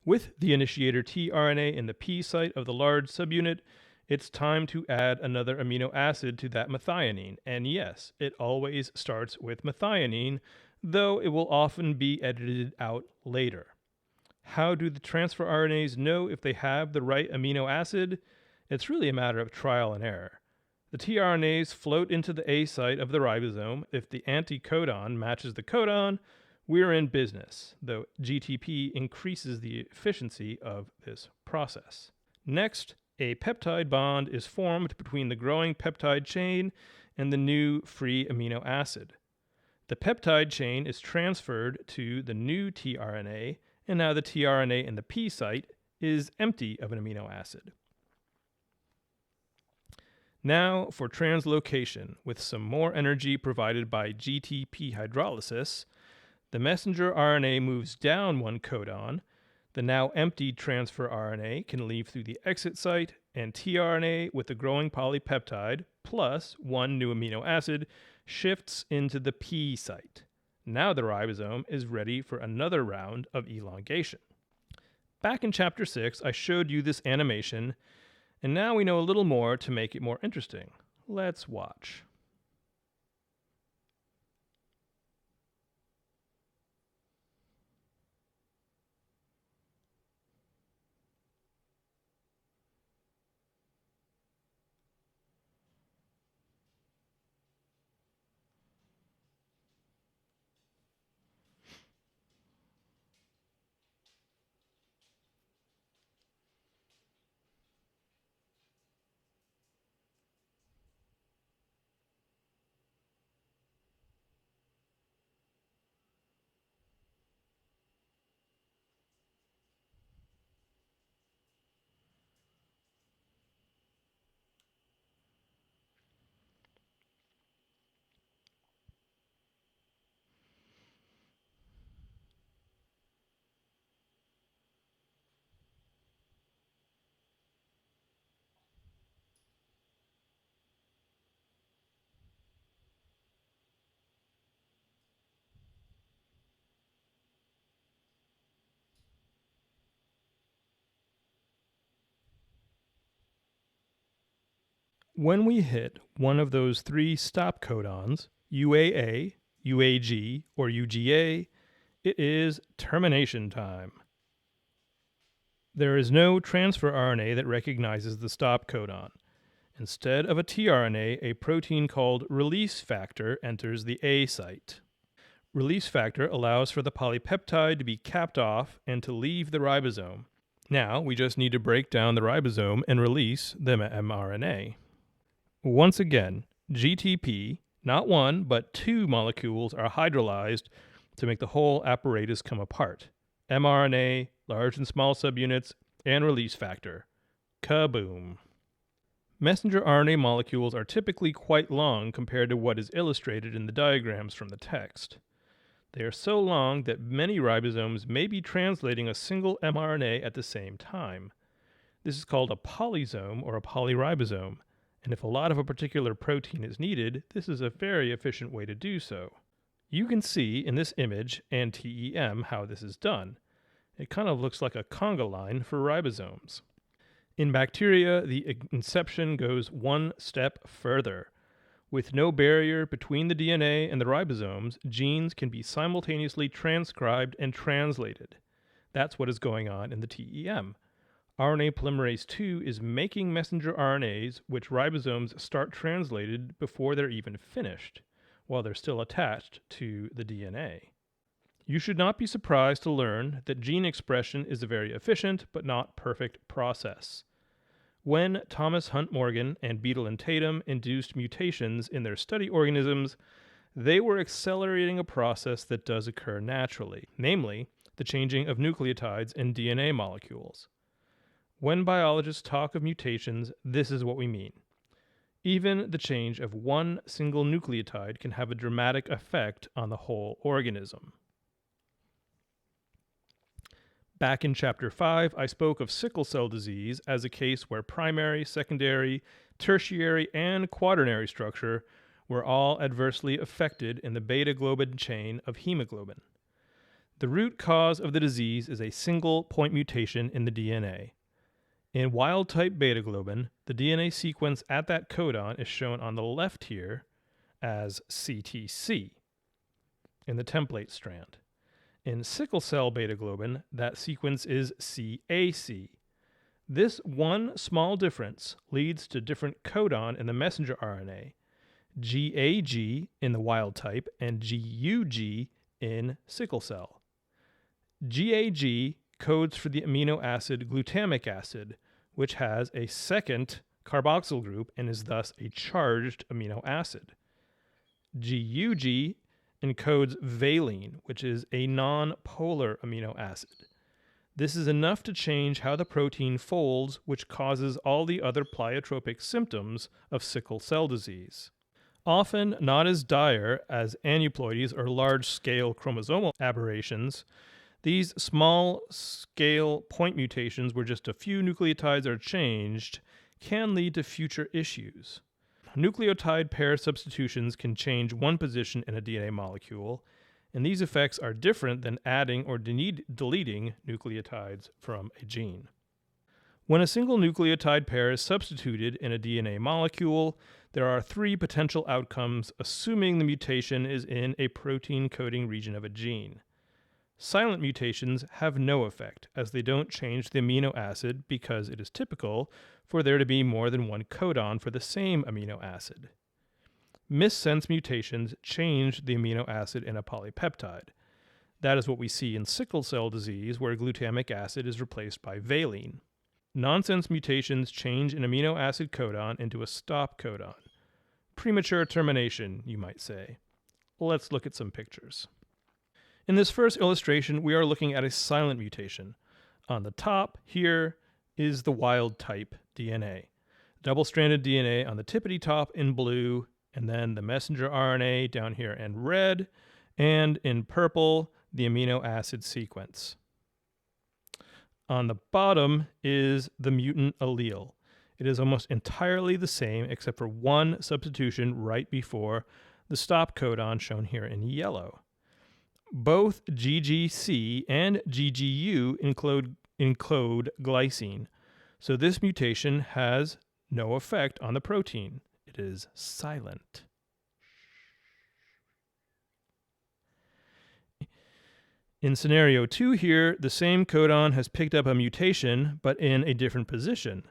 With the initiator tRNA in the P site of the large subunit, it's time to add another amino acid to that methionine. And yes, it always starts with methionine, though it will often be edited out later. How do the transfer RNAs know if they have the right amino acid? It's really a matter of trial and error. The tRNAs float into the A site of the ribosome. If the anticodon matches the codon, we're in business, though GTP increases the efficiency of this process. Next, a peptide bond is formed between the growing peptide chain and the new free amino acid. The peptide chain is transferred to the new tRNA, and now the tRNA in the P site is empty of an amino acid. Now for translocation, with some more energy provided by GTP hydrolysis, the messenger RNA moves down one codon. The now emptied transfer RNA can leave through the exit site, and tRNA with the growing polypeptide plus one new amino acid shifts into the P site. Now the ribosome is ready for another round of elongation. Back in Chapter 6, I showed you this animation, and now we know a little more to make it more interesting. Let's watch. When we hit one of those three stop codons, UAA, UAG, or UGA, it is termination time. There is no transfer RNA that recognizes the stop codon. Instead of a tRNA, a protein called release factor enters the A site. Release factor allows for the polypeptide to be capped off and to leave the ribosome. Now we just need to break down the ribosome and release the mRNA. Once again, GTP, not one, but two molecules are hydrolyzed to make the whole apparatus come apart. mRNA, large and small subunits, and release factor. Kaboom! Messenger RNA molecules are typically quite long compared to what is illustrated in the diagrams from the text. They are so long that many ribosomes may be translating a single mRNA at the same time. This is called a polysome or a polyribosome. And if a lot of a particular protein is needed, this is a very efficient way to do so. You can see in this image and TEM how this is done. It kind of looks like a conga line for ribosomes. In bacteria, the inception goes one step further. With no barrier between the DNA and the ribosomes, genes can be simultaneously transcribed and translated. That's what is going on in the TEM. RNA polymerase II is making messenger RNAs, which ribosomes start translated before they're even finished, while they're still attached to the DNA. You should not be surprised to learn that gene expression is a very efficient but not perfect process. When Thomas Hunt Morgan and Beadle and Tatum induced mutations in their study organisms, they were accelerating a process that does occur naturally, namely the changing of nucleotides in DNA molecules. When biologists talk of mutations, this is what we mean. Even the change of one single nucleotide can have a dramatic effect on the whole organism. Back in Chapter 5, I spoke of sickle cell disease as a case where primary, secondary, tertiary, and quaternary structure were all adversely affected in the beta globin chain of hemoglobin. The root cause of the disease is a single point mutation in the DNA. In wild-type beta-globin, the DNA sequence at that codon is shown on the left here as CTC in the template strand. In sickle cell beta-globin, that sequence is CAC. This one small difference leads to different codon in the messenger RNA, GAG in the wild type and GUG in sickle cell. GAG codes for the amino acid glutamic acid, which has a second carboxyl group and is thus a charged amino acid. GUG encodes valine, which is a non-polar amino acid. This is enough to change how the protein folds, which causes all the other pleiotropic symptoms of sickle cell disease. Often not as dire as aneuploidies or large-scale chromosomal aberrations, these small-scale point mutations where just a few nucleotides are changed can lead to future issues. Nucleotide pair substitutions can change one position in a DNA molecule, and these effects are different than adding or deleting nucleotides from a gene. When a single nucleotide pair is substituted in a DNA molecule, there are three potential outcomes, assuming the mutation is in a protein coding region of a gene. Silent mutations have no effect, as they don't change the amino acid because it is typical for there to be more than one codon for the same amino acid. Missense mutations change the amino acid in a polypeptide. That is what we see in sickle cell disease, where glutamic acid is replaced by valine. Nonsense mutations change an amino acid codon into a stop codon. Premature termination, you might say. Let's look at some pictures. In this first illustration, we are looking at a silent mutation. On the top here is the wild type DNA. Double-stranded DNA on the tippity top in blue, and then the messenger RNA down here in red, and in purple, the amino acid sequence. On the bottom is the mutant allele. It is almost entirely the same except for one substitution right before the stop codon shown here in yellow. Both GGC and GGU encode glycine, so this mutation has no effect on the protein. It is silent. In scenario 2 here, the same codon has picked up a mutation, but in a different position.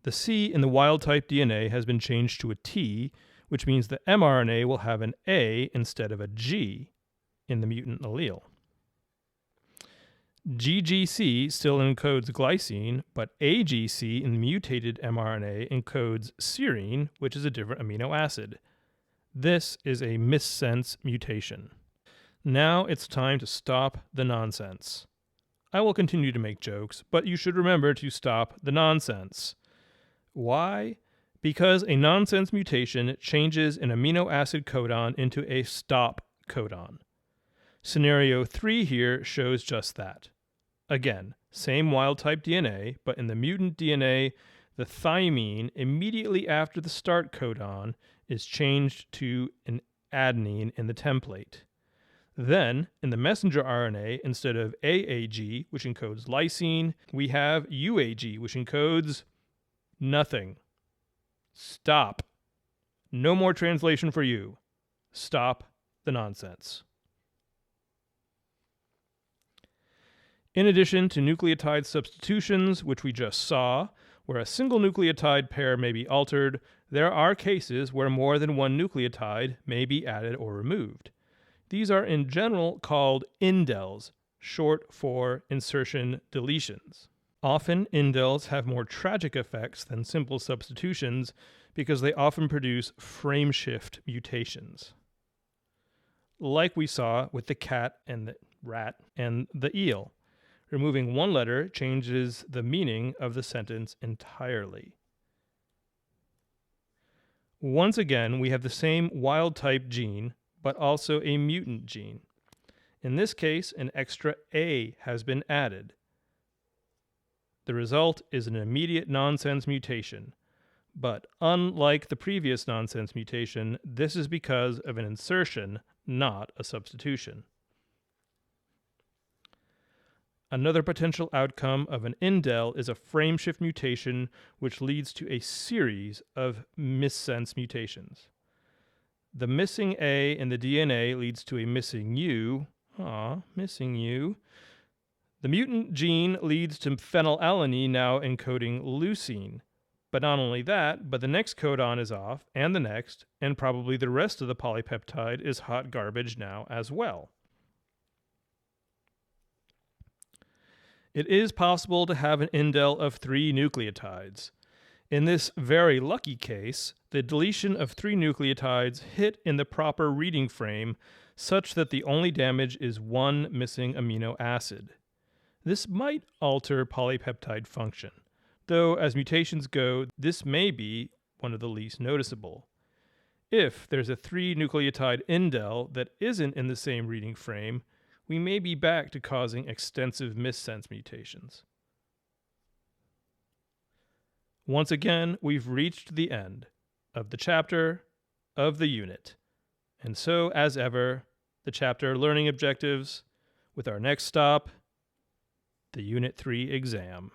The C in the wild-type DNA has been changed to a T, which means the mRNA will have an A instead of a G in the mutant allele. GGC still encodes glycine, but AGC in the mutated mRNA encodes serine, which is a different amino acid. This is a missense mutation. Now it's time to stop the nonsense. I will continue to make jokes, but you should remember to stop the nonsense. Why? Because a nonsense mutation changes an amino acid codon into a stop codon. Scenario 3 here shows just that. Again, same wild-type DNA, but in the mutant DNA, the thymine immediately after the start codon is changed to an adenine in the template. Then, in the messenger RNA, instead of AAG, which encodes lysine, we have UAG, which encodes nothing. Stop. No more translation for you. Stop the nonsense. In addition to nucleotide substitutions, which we just saw, where a single nucleotide pair may be altered, there are cases where more than one nucleotide may be added or removed. These are in general called indels, short for insertion deletions. Often, indels have more tragic effects than simple substitutions because they often produce frameshift mutations, like we saw with the cat and the rat and the eel. Removing one letter changes the meaning of the sentence entirely. Once again, we have the same wild-type gene, but also a mutant gene. In this case, an extra A has been added. The result is an immediate nonsense mutation. But unlike the previous nonsense mutation, this is because of an insertion, not a substitution. Another potential outcome of an indel is a frameshift mutation, which leads to a series of missense mutations. The missing A in the DNA leads to a missing U. Missing U. The mutant gene leads to phenylalanine now encoding leucine. But not only that, but the next codon is off, and the next, and probably the rest of the polypeptide is hot garbage now as well. It is possible to have an indel of 3 nucleotides. In this very lucky case, the deletion of 3 nucleotides hit in the proper reading frame such that the only damage is 1 missing amino acid. This might alter polypeptide function, though as mutations go, this may be one of the least noticeable. If there's a 3 nucleotide indel that isn't in the same reading frame, we may be back to causing extensive missense mutations. Once again, we've reached the end of the chapter, of the unit. And so, as ever, the chapter learning objectives with our next stop, the Unit 3 exam.